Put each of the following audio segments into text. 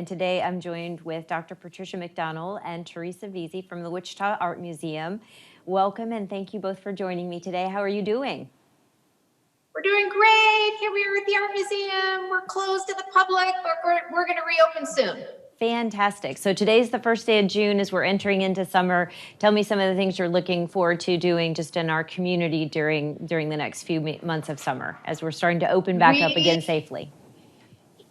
and today I'm joined with Dr. Patricia McDonald and Teresa Veazey from the Wichita Art Museum. Welcome and thank you both for joining me today. How are you doing? We're doing great. Here we are at the Art Museum. We're closed to the public, but we're going to reopen soon. Fantastic. So today's the first day of June as we're entering into summer. Tell me some of the things you're looking forward to doing just in our community during the next few months of summer as we're starting to open back up again safely.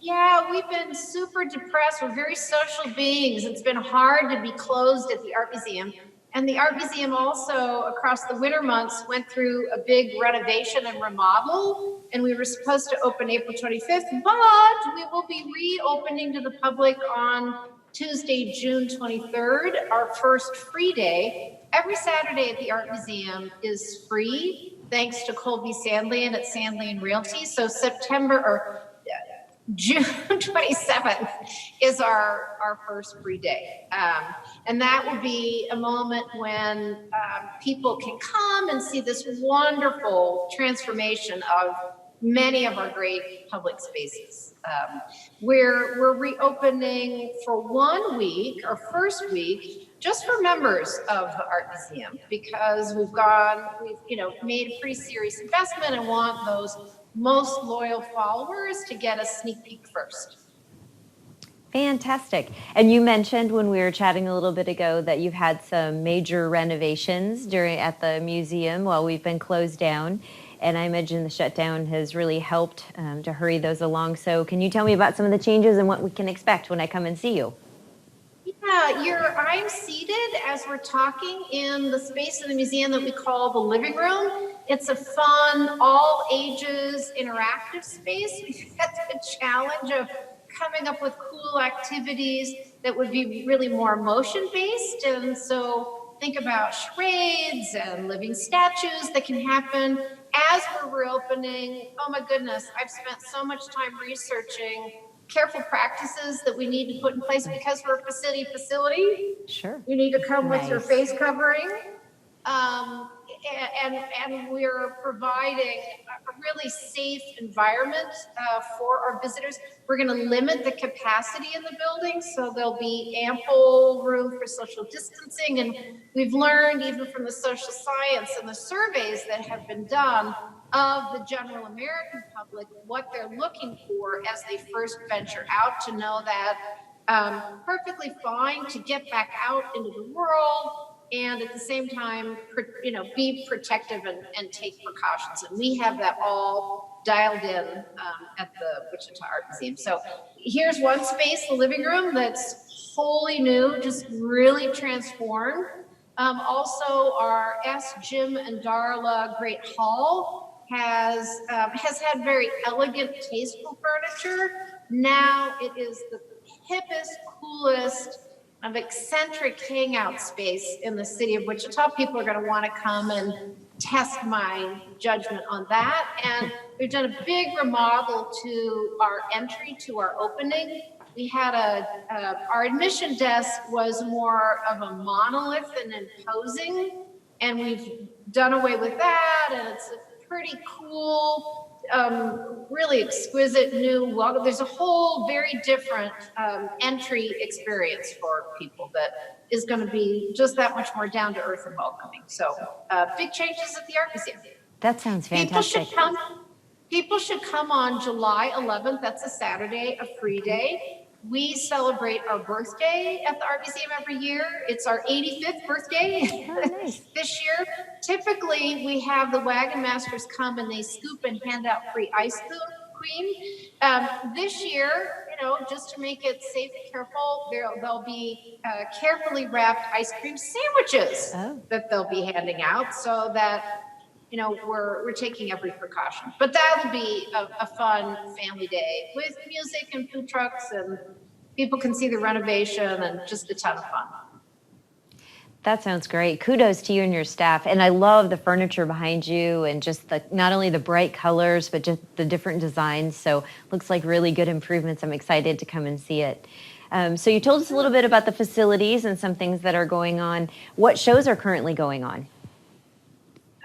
Yeah, we've been super depressed. We're very social beings. It's been hard to be closed at the Art Museum. And the Art Museum also, across the winter months, went through a big renovation and remodel. And we were supposed to open April 25th, but we will be reopening to the public on Tuesday, June 23rd, our first free day. Every Saturday at the Art Museum is free, thanks to Colby Sandlian at Sandlian Realty. So June 27th is our first free day. And that will be a moment when people can come and see this wonderful transformation of many of our great public spaces. We're reopening for 1 week, our first week, just for members of the Art Museum, because we've made a pretty serious investment and want those most loyal followers to get a sneak peek first. Fantastic. And you mentioned when we were chatting a little bit ago that you've had some major renovations at the museum while we've been closed down. And I imagine the shutdown has really helped to hurry those along. So can you tell me about some of the changes and what we can expect when I come and see you? Yeah, I'm seated as we're talking in the space of the museum that we call the living room. It's a fun, all ages interactive space. We've got the challenge of coming up with cool activities that would be really more motion based. And so think about charades and living statues that can happen as we're reopening. Oh my goodness, I've spent so much time researching careful practices that we need to put in place because we're a facility. Sure. You need to come with your face covering. And we're providing a really safe environment for our visitors. We're going to limit the capacity in the building, so there'll be ample room for social distancing. And we've learned, even from the social science and the surveys that have been done of the general American public, what they're looking for as they first venture out, to know that perfectly fine to get back out into the world, and at the same time, be protective and take precautions. And we have that all dialed in at the Wichita Art Museum. So here's one space, the living room, that's wholly new, just really transformed. Also, our S. Jim and Darla Great Hall has had very elegant, tasteful furniture. Now it is the hippest, coolest, of eccentric hangout space in the city of Wichita. People are going to want to come and test my judgment on that. And we've done a big remodel to our entry to our opening. We had our admission desk was more of a monolith and imposing, and we've done away with that. And it's a pretty cool, really exquisite new welcome. There's a whole very different entry experience for people that is going to be just that much more down to earth and welcoming. So big changes at the Art Museum. That sounds fantastic. People should come on July 11th. That's a Saturday, a free day. We celebrate our birthday at the Art Museum every year. It's our 85th birthday this year. Typically, we have the wagon masters come and they scoop and hand out free ice cream. This year, just to make it safe and careful, there'll be carefully wrapped ice cream sandwiches that they'll be handing out, so that we're taking every precaution. But that'll be a fun family day with music and food trucks, and people can see the renovation, and just a ton of fun. That sounds great. Kudos to you and your staff. And I love the furniture behind you, and just not only the bright colors, but just the different designs. So looks like really good improvements. I'm excited to come and see it. So you told us a little bit about the facilities and some things that are going on. What shows are currently going on?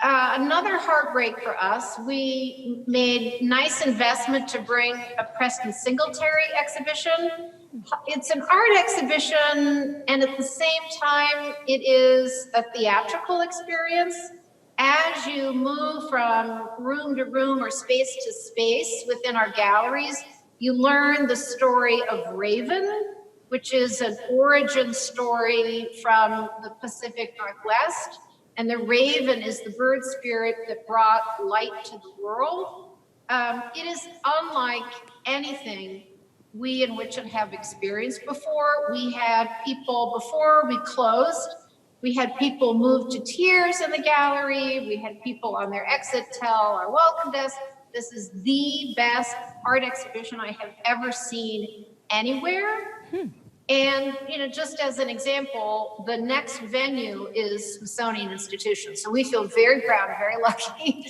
Another heartbreak for us. We made nice investment to bring a Preston Singletary Exhibition. It's an art exhibition, and at the same time, it is a theatrical experience. As you move from room to room or space to space within our galleries, you learn the story of Raven, which is an origin story from the Pacific Northwest. And the raven is the bird spirit that brought light to the world. It is unlike anything we in Wichita have experienced before. We had people, before we closed, we had people move to tears in the gallery. We had people on their exit tell our welcome desk, this is the best art exhibition I have ever seen anywhere. And, you know, just as an example, the next venue is Smithsonian Institution. So we feel very proud and very lucky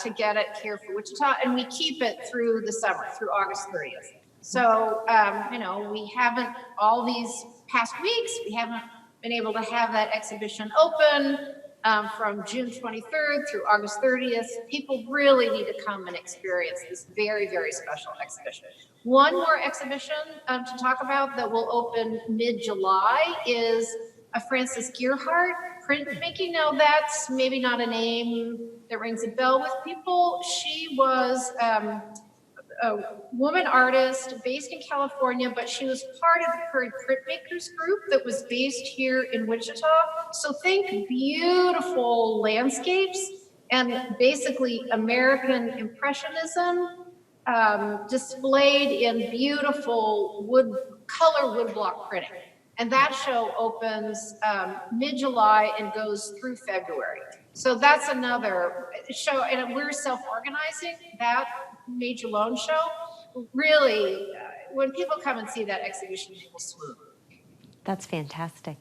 to get it here for Wichita. And we keep it through the summer, through August 30th. So, you know, we haven't, all these past weeks, we haven't been able to have that exhibition open from June 23rd through August 30th. People really need to come and experience this very, very special exhibition. One more exhibition to talk about that will open mid-July is a Frances Gearheart printmaking. Now that's maybe not a name that rings a bell with people. She was a woman artist based in California, but she was part of the Curry Printmakers group that was based here in Wichita. So think beautiful landscapes and basically American Impressionism displayed in beautiful color woodblock printing. And that show opens mid-July and goes through February. So that's another show, and we're self-organizing that Major Loan show. Really, when people come and see that exhibition, they will swoon. That's fantastic.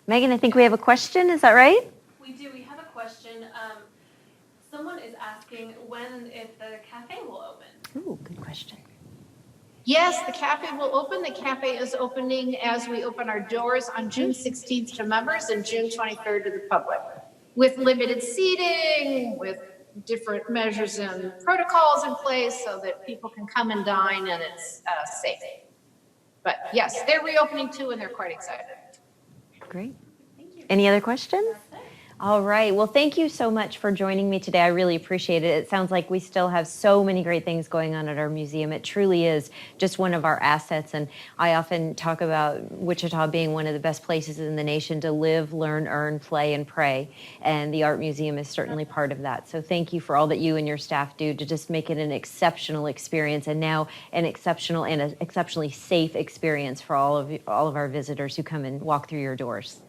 Megan, I think we have a question. Is that right? We do. We have a question. Someone is asking when, if the cafe will open. Ooh, good question. Yes, the cafe will open. The cafe is opening as we open our doors on June 16th to members and June 23rd to the public, with limited seating, with different measures and protocols in place so that people can come and dine and it's safe. But yes, they're reopening too, and they're quite excited. Great. Thank you. Any other questions? All right. Well, thank you so much for joining me today. I really appreciate it. It sounds like we still have so many great things going on at our museum. It truly is just one of our assets. And I often talk about Wichita being one of the best places in the nation to live, learn, earn, play, and pray. And the Art Museum is certainly part of that. So thank you for all that you and your staff do to just make it an exceptional experience, and now an exceptional and an exceptionally safe experience for all of our visitors who come and walk through your doors.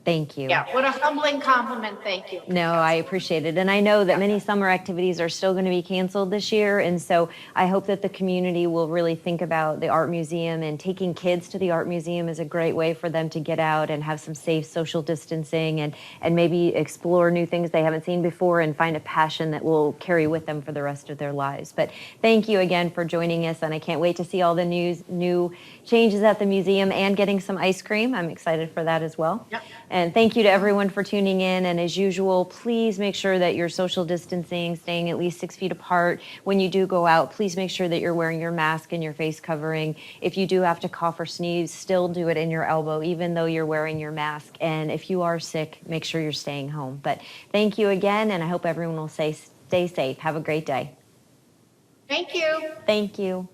Thank you. Yeah, what a humbling compliment. Thank you. No, I appreciate it. And I know that many summer activities are still going to be canceled this year. And so I hope that the community will really think about the Art Museum, and taking kids to the Art Museum is a great way for them to get out and have some safe social distancing, and maybe explore new things they haven't seen before and find a passion that will carry with them for the rest of their lives. But thank you again for joining us. And I can't wait to see all the new changes at the museum and getting some ice cream. I'm excited for that as well. Yep. And thank you to everyone for tuning in. And as usual, please make sure that you're social distancing, staying at least 6 feet apart. When you do go out, please make sure that you're wearing your mask and your face covering. If you do have to cough or sneeze, still do it in your elbow, even though you're wearing your mask. And if you are sick, make sure you're staying home. But thank you again, and I hope everyone will stay safe. Have a great day. Thank you. Thank you.